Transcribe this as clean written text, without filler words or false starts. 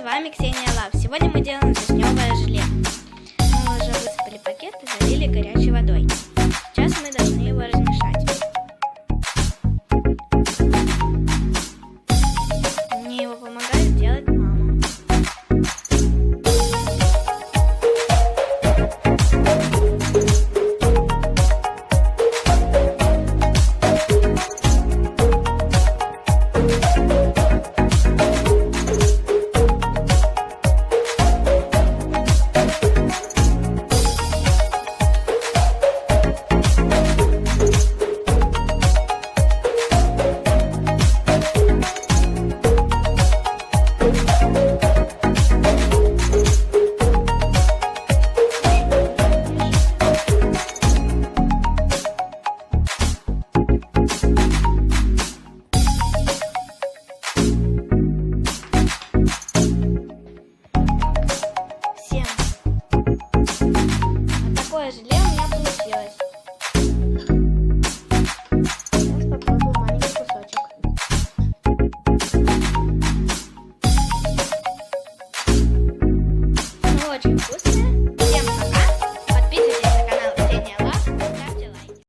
вами Ксения Лав. Сегодня мы делаем вишневое желе. Мы уже высыпали пакет и залили горячей водой. Сейчас мы должны его размешать. Мне его помогает делать мама. Такое желе у меня получилось. Сейчас попробую маленький кусочек. Ну, очень вкусно.